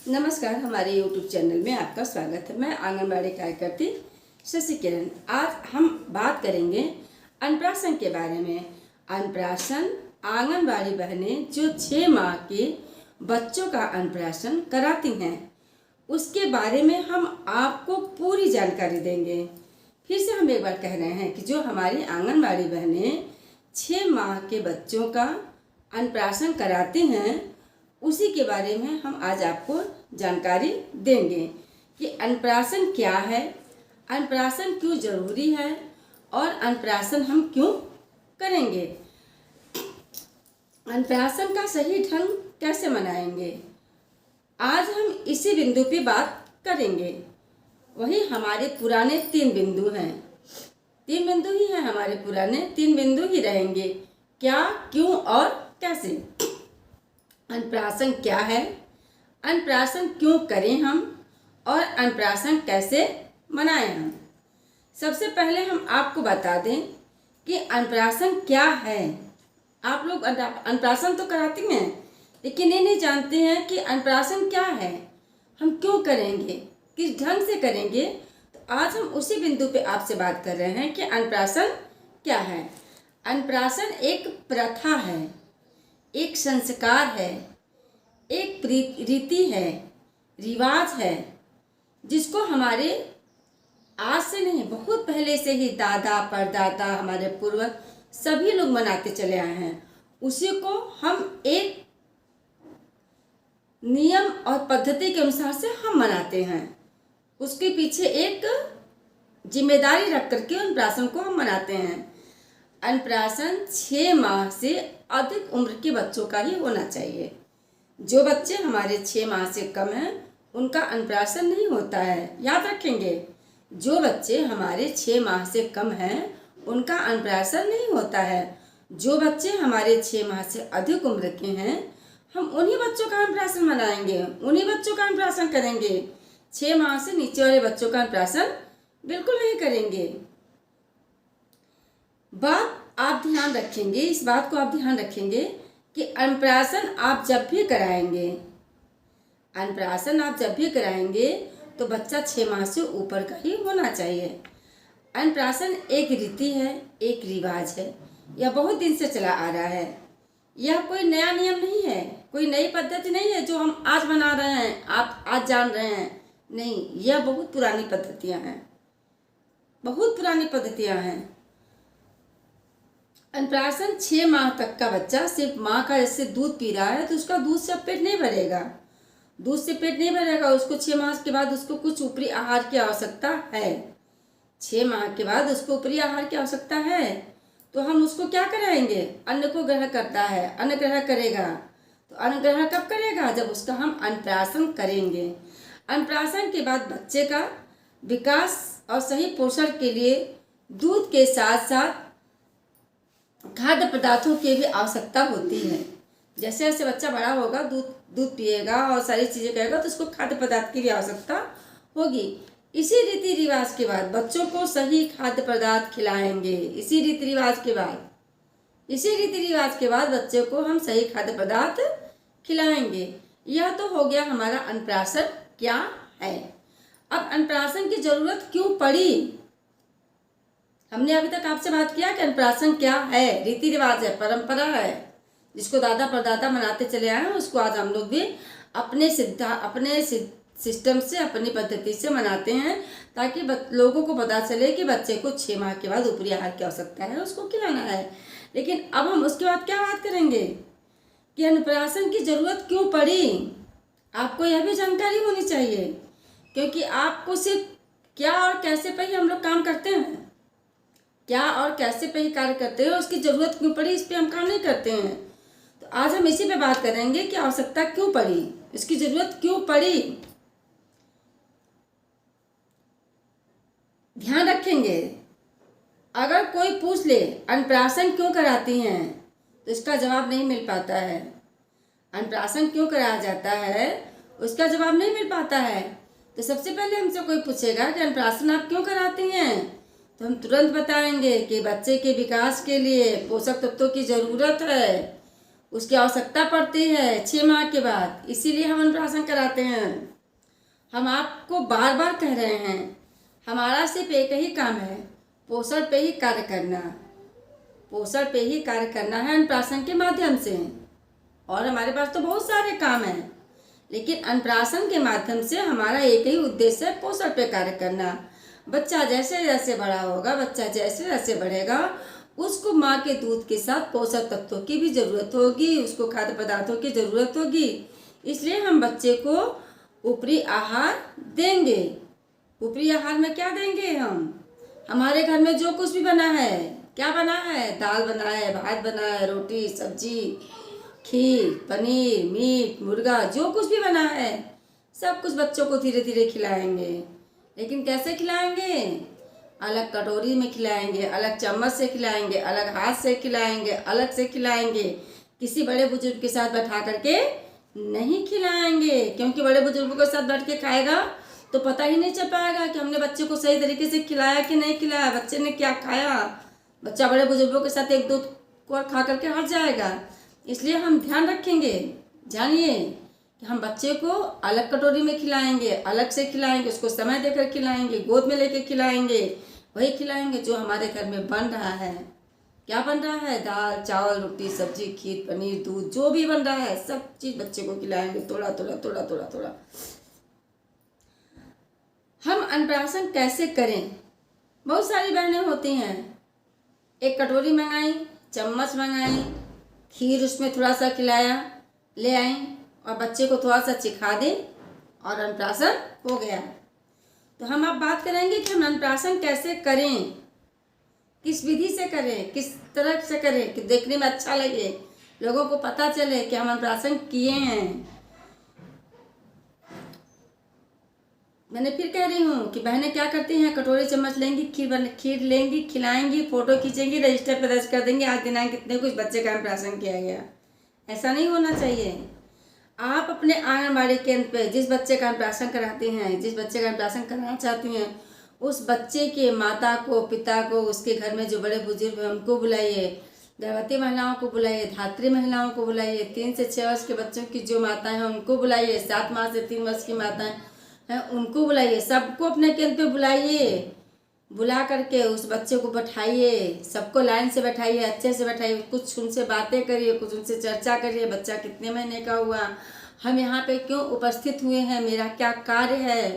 नमस्कार, हमारे YouTube channel में आपका स्वागत है। मैं आंगनबाड़ी कार्यकर्ती शशि किरण। आज हम बात करेंगे अन्नप्राशन के बारे में। अन्नप्राशन आंगनबाड़ी बहनें जो 6 माह के बच्चों का अन्नप्राशन कराती हैं, उसके बारे में हम आपको पूरी जानकारी देंगे। फिर से हम एक बार कह रहे हैं कि जो हमारी आंगनबाड़ी बहनें 6 माह के बच्चों का अन्नप्राशन कराती हैं, उसी के बारे में हम आज आपको जानकारी देंगे कि अन्नप्राशन क्या है, अन्नप्राशन क्यों ज़रूरी है और अन्नप्राशन हम क्यों करेंगे, अन्नप्राशन का सही ढंग कैसे मनाएंगे। आज हम इसी बिंदु पे बात करेंगे। वही हमारे पुराने 3 बिंदु हैं, 3 बिंदु ही हैं हमारे पुराने, 3 बिंदु ही रहेंगे। क्या, क्यों और कैसे। अन्नप्राशन क्या है, अन्नप्राशन क्यों करें हम और अन्नप्राशन कैसे मनाएं हम। सबसे पहले हम आपको बता दें कि अन्नप्राशन क्या है। आप लोग अन्नप्राशन तो कराती हैं, लेकिन ये नहीं जानते हैं कि अन्नप्राशन क्या है, हम क्यों करेंगे, किस ढंग से करेंगे। तो आज हम उसी बिंदु पे आपसे बात कर रहे हैं कि अन्नप्राशन क्या है। अन्नप्राशन एक प्रथा है, एक संस्कार है, एक रीति है, रिवाज है, जिसको हमारे आज से नहीं, बहुत पहले से ही दादा परदादा हमारे पूर्वज सभी लोग मनाते चले आए हैं। उसी को हम एक नियम और पद्धति के अनुसार से हम मनाते हैं। उसके पीछे एक जिम्मेदारी रख करके अन्नप्राशन को हम मनाते हैं। अन्नप्राशन 6 माह से अधिक उम्र के बच्चों का ही होना चाहिए। जो बच्चे हमारे 6 माह से कम हैं, उनका अन्नप्राशन नहीं होता है। याद रखेंगे, जो बच्चे हमारे 6 माह से कम हैं, उनका अन्नप्राशन नहीं होता है। जो बच्चे हमारे 6 माह से अधिक उम्र के हैं, हम उन्हीं बच्चों का अन्नप्राशन मनाएंगे, उन्हीं बच्चों का अन्नप्राशन करेंगे। 6 माह से नीचे वाले बच्चों का अन्नप्राशन बिल्कुल नहीं करेंगे। बात आप ध्यान रखेंगे, इस बात को आप ध्यान रखेंगे कि अन्नप्राशन आप जब भी कराएंगे, अन्नप्राशन आप जब भी कराएंगे तो बच्चा 6 माह से ऊपर का ही होना चाहिए। अन्नप्राशन एक रीति है, एक रिवाज है, यह बहुत दिन से चला आ रहा है। यह कोई नया नियम नहीं है, कोई नई पद्धति नहीं है जो हम आज बना रहे हैं, आप आज जान रहे हैं। नहीं, यह बहुत पुरानी पद्धतियां हैं, बहुत पुरानी पद्धतियां हैं। अन्नप्राशन 6 माह तक का बच्चा सिर्फ माँ का जैसे दूध पी रहा है, तो उसका दूध से पेट नहीं भरेगा, दूध से पेट नहीं भरेगा। उसको 6 माह के बाद उसको कुछ ऊपरी आहार की आवश्यकता है। 6 माह के बाद उसको ऊपरी आहार की आवश्यकता है, तो हम उसको क्या कराएंगे, अन्न को ग्रहण करता है, अन्न ग्रहण करेगा। तो अन्न ग्रहण कब करेगा, जब उसका हम अन्नप्राशन करेंगे। अन्नप्राशन के बाद बच्चे का विकास और सही पोषण के लिए दूध के साथ साथ खाद्य पदार्थों की भी आवश्यकता होती है। जैसे जैसे बच्चा बड़ा होगा, दूध पिएगा और सारी चीज़ें करेगा, तो उसको खाद्य पदार्थ की भी आवश्यकता होगी। इसी रीति रिवाज के बाद बच्चों को सही खाद्य पदार्थ खिलाएंगे। इसी रीति रिवाज के बाद बच्चे को हम सही खाद्य पदार्थ खिलाएंगे। यह तो हो गया हमारा अन्नप्राशन क्या है। अब अन्नप्राशन की जरूरत क्यों पड़ी। हमने अभी तक आपसे बात किया कि अन्नप्राशन क्या है, रीति रिवाज है, परंपरा है, जिसको दादा परदादा मनाते चले आए हैं। उसको आज हम लोग भी अपने सिस्टम से, अपनी पद्धति से मनाते हैं, ताकि लोगों को पता चले कि बच्चे को 6 माह के बाद ऊपरी आहार की आवश्यकता है, उसको खिलाना है। लेकिन अब हम उसके बाद क्या बात करेंगे कि अन्नप्राशन की जरूरत क्यों पड़ी। आपको यह भी जानकारी होनी चाहिए, क्योंकि आपको सिर्फ क्या और कैसे पे ही हम लोग काम करते हैं, क्या और कैसे पे ही कार्य करते हैं, उसकी जरूरत क्यों पड़ी, इस पे हम काम नहीं करते हैं। तो आज हम इसी पे बात करेंगे कि आवश्यकता क्यों पड़ी, इसकी जरूरत क्यों पड़ी। ध्यान रखेंगे, अगर कोई पूछ ले अन्नप्राशन क्यों कराती हैं, तो इसका जवाब नहीं मिल पाता है। अन्नप्राशन क्यों कराया जाता है, उसका जवाब नहीं मिल पाता है। तो सबसे पहले हमसे कोई पूछेगा कि अन्नप्राशन आप क्यों कराती हैं, तो हम तुरंत बताएंगे कि बच्चे के विकास के लिए पोषक तत्वों की ज़रूरत है, उसकी आवश्यकता पड़ती है 6 माह के बाद, इसीलिए हम अन्नप्राशन कराते हैं। हम आपको बार बार कह रहे हैं, हमारा सिर्फ एक ही काम है, पोषण पे ही कार्य करना। पोषण पे ही कार्य करना है अन्नप्राशन के माध्यम से। और हमारे पास तो बहुत सारे काम हैं, लेकिन अन्नप्राशन के माध्यम से हमारा एक ही उद्देश्य है, पोषण पे कार्य करना। बच्चा जैसे जैसे बड़ा होगा, बच्चा जैसे जैसे बढ़ेगा, उसको माँ के दूध के साथ पोषक तत्वों की भी ज़रूरत होगी, उसको खाद्य पदार्थों की ज़रूरत होगी। इसलिए हम बच्चे को ऊपरी आहार देंगे। ऊपरी आहार में क्या देंगे हम? हमारे घर में जो कुछ भी बना है, क्या बना है? दाल बना है, भात बना है, रोटी सब्जी, खीर, पनीर, मीट, मुर्गा, जो कुछ भी बना है सब कुछ बच्चों को धीरे धीरे खिलाएंगे। लेकिन कैसे खिलाएंगे? अलग कटोरी में खिलाएंगे, अलग चम्मच से खिलाएंगे, अलग हाथ से खिलाएंगे, अलग से खिलाएंगे। किसी बड़े बुजुर्ग के साथ बैठा करके नहीं खिलाएंगे, क्योंकि बड़े बुजुर्गों के साथ बैठ के खाएगा तो पता ही नहीं चल पाएगा कि हमने बच्चे को सही तरीके से खिलाया कि नहीं खिलाया, बच्चे ने क्या खाया। बच्चा बड़े बुजुर्गों के साथ एक दो को खा करके हट जाएगा। इसलिए हम ध्यान रखेंगे, जानिए कि हम बच्चे को अलग कटोरी में खिलाएंगे, अलग से खिलाएंगे, उसको समय देकर खिलाएंगे, गोद में लेकर खिलाएंगे, वही खिलाएंगे जो हमारे घर में बन रहा है। क्या बन रहा है? दाल चावल रोटी सब्जी खीर पनीर दूध, जो भी बन रहा है सब चीज़ बच्चे को खिलाएंगे, थोड़ा थोड़ा थोड़ा थोड़ा थोड़ा। हम अन्नप्राशन कैसे करें? बहुत सारी बहनें होती हैं, एक कटोरी मंगाई, चम्मच मंगाई, खीर उसमें थोड़ा सा खिलाया, ले आई और बच्चे को थोड़ा सा चिखा दें और अन्नप्राशन हो गया। तो हम अब बात करेंगे कि हम अन्नप्राशन कैसे करें, किस विधि से करें, किस तरह से करें कि देखने में अच्छा लगे, लोगों को पता चले कि हम अन्नप्राशन किए हैं। मैंने फिर कह रही हूँ कि बहनें क्या करती हैं, कटोरी चम्मच लेंगी, खीर लेंगी, खिलाएंगी, फोटो खींचेंगी, रजिस्टर पर दर्ज कर देंगे आज दिनांक कितने कुछ बच्चे का अन्नप्राशन किया गया। ऐसा नहीं होना चाहिए। आप अपने आंगनबाड़ी केंद्र पे जिस बच्चे का अन्नप्राशन कराते हैं, जिस बच्चे का अन्नप्राशन कराना चाहती हैं, उस बच्चे के माता को, पिता को, उसके घर में जो बड़े बुजुर्ग हैं उनको बुलाइए, गर्भवती महिलाओं को बुलाइए, धात्री महिलाओं को बुलाइए, 3 से 6 वर्ष के बच्चों की जो माताएं हैं उनको बुलाइए, 7 माह से 3 वर्ष की माताएं हैं उनको बुलाइए, सबको अपने केंद्र पे बुलाइए। बुला करके उस बच्चे को बैठाइए, सबको लाइन से बैठाइए, अच्छे से बैठाइए, कुछ उनसे बातें करिए, कुछ उनसे चर्चा करिए, बच्चा कितने महीने का हुआ, हम यहाँ पे क्यों उपस्थित हुए हैं, मेरा क्या कार्य है,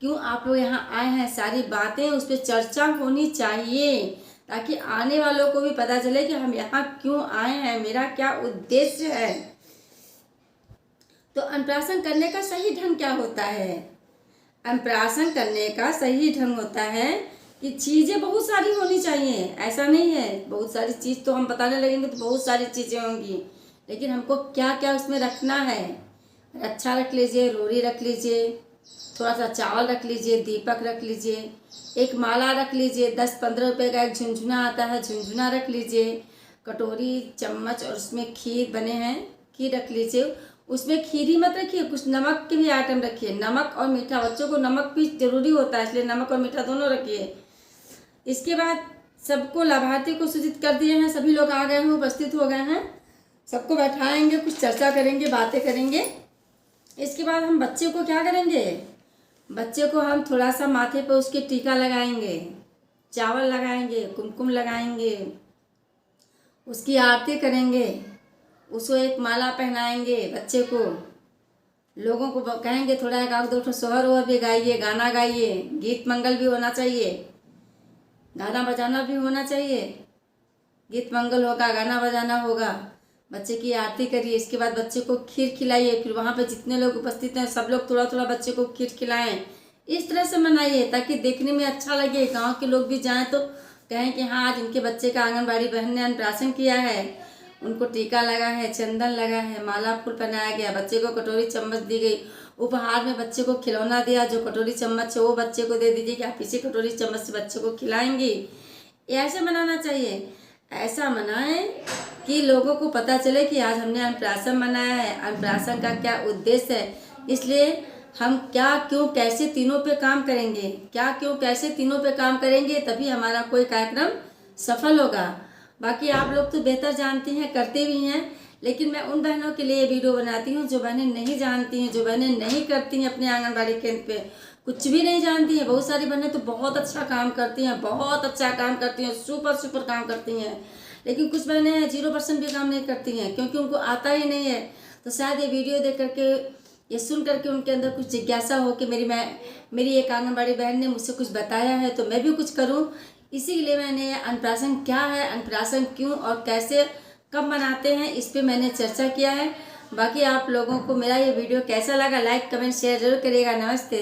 क्यों आप लोग यहाँ आए हैं, सारी बातें उस पर चर्चा होनी चाहिए, ताकि आने वालों को भी पता चले कि हम यहाँ क्यों आए हैं, मेरा क्या उद्देश्य है। तो अन्नप्राशन करने का सही ढंग क्या होता है? अन्नप्राशन करने का सही ढंग होता है कि चीज़ें बहुत सारी होनी चाहिए। ऐसा नहीं है बहुत सारी चीज़ तो हम बताने लगेंगे तो बहुत सारी चीज़ें होंगी, लेकिन हमको क्या क्या उसमें रखना है। अच्छा रख लीजिए, रोड़ी रख लीजिए, थोड़ा सा चावल रख लीजिए, दीपक रख लीजिए, एक माला रख लीजिए, 10-15 रुपये का एक झुंझुना आता है, झुंझुना रख लीजिए, कटोरी चम्मच और उसमें खीर बने हैं, खीर रख लीजिए। उसमें खीर ही मत रखिए, कुछ नमक के भी आइटम रखिए, नमक और मीठा, बच्चों को नमक भी जरूरी होता है, इसलिए नमक और मीठा दोनों रखिए। इसके बाद सबको लाभार्थी को सूचित कर दिए हैं, सभी लोग आ गए हैं, उपस्थित हो गए हैं, सबको बैठाएंगे, कुछ चर्चा करेंगे, बातें करेंगे। इसके बाद हम बच्चे को क्या करेंगे, बच्चे को हम थोड़ा सा माथे पर उसके टीका लगाएंगे, चावल लगाएंगे, कुमकुम लगाएंगे, उसकी आरती करेंगे, उसको एक माला पहनाएंगे बच्चे को। लोगों को कहेंगे थोड़ा एक दो सोहर ओहर भी गाइए, गाना गाइए, गीत मंगल भी होना चाहिए, गाना बजाना भी होना चाहिए, गीत मंगल होगा, गाना बजाना होगा, बच्चे की आरती करिए। इसके बाद बच्चे को खीर खिलाइए, फिर वहाँ पे जितने लोग उपस्थित हैं सब लोग थोड़ा थोड़ा बच्चे को खीर खिलाएं। इस तरह से मनाइए ताकि देखने में अच्छा लगे, गांव के लोग भी जाएं तो कहें कि हाँ आज इनके बच्चे का आंगनबाड़ी बहन ने अन्नप्राशन किया है, उनको टीका लगा है, चंदन लगा है, माला फूल पहनाया गया, बच्चे को कटोरी चम्मच दी गई, उपहार में बच्चे को खिलौना दिया, जो कटोरी चम्मच है वो बच्चे को दे दीजिए कि आप इसी कटोरी चम्मच से बच्चे को खिलाएंगी। ऐसे मनाना चाहिए, ऐसा मनाएं कि लोगों को पता चले कि आज हमने अन्नप्राशन मनाया है, अन्नप्राशन का क्या उद्देश्य है। इसलिए हम क्या क्यों कैसे तीनों पे काम करेंगे, क्या क्यों कैसे तीनों पे काम करेंगे, तभी हमारा कोई कार्यक्रम सफल होगा। बाकी आप लोग तो बेहतर जानते हैं, करते भी हैं, लेकिन मैं उन बहनों के लिए वीडियो बनाती हूँ जो बहनें नहीं जानती हैं, जो बहनें नहीं करती हैं अपने आंगनबाड़ी केंद्र पे, कुछ भी नहीं जानती हैं। बहुत सारी बहनें तो बहुत अच्छा काम करती हैं, बहुत अच्छा काम करती हैं, सुपर सुपर काम करती हैं, लेकिन कुछ बहनें 0% भी काम नहीं करती हैं क्योंकि उनको आता ही नहीं है। तो शायद ये वीडियो देख करके, ये सुन करके उनके अंदर कुछ जिज्ञासा हो कि मेरी एक आंगनबाड़ी बहन ने मुझसे कुछ बताया है तो मैं भी कुछ करूं। इसीलिए मैंने अन्नप्राशन क्या है, अन्नप्राशन क्यों और कैसे कब मनाते हैं, इस पे मैंने चर्चा किया है। बाकी आप लोगों को मेरा ये वीडियो कैसा लगा, लाइक कमेंट शेयर जरूर करिएगा। नमस्ते।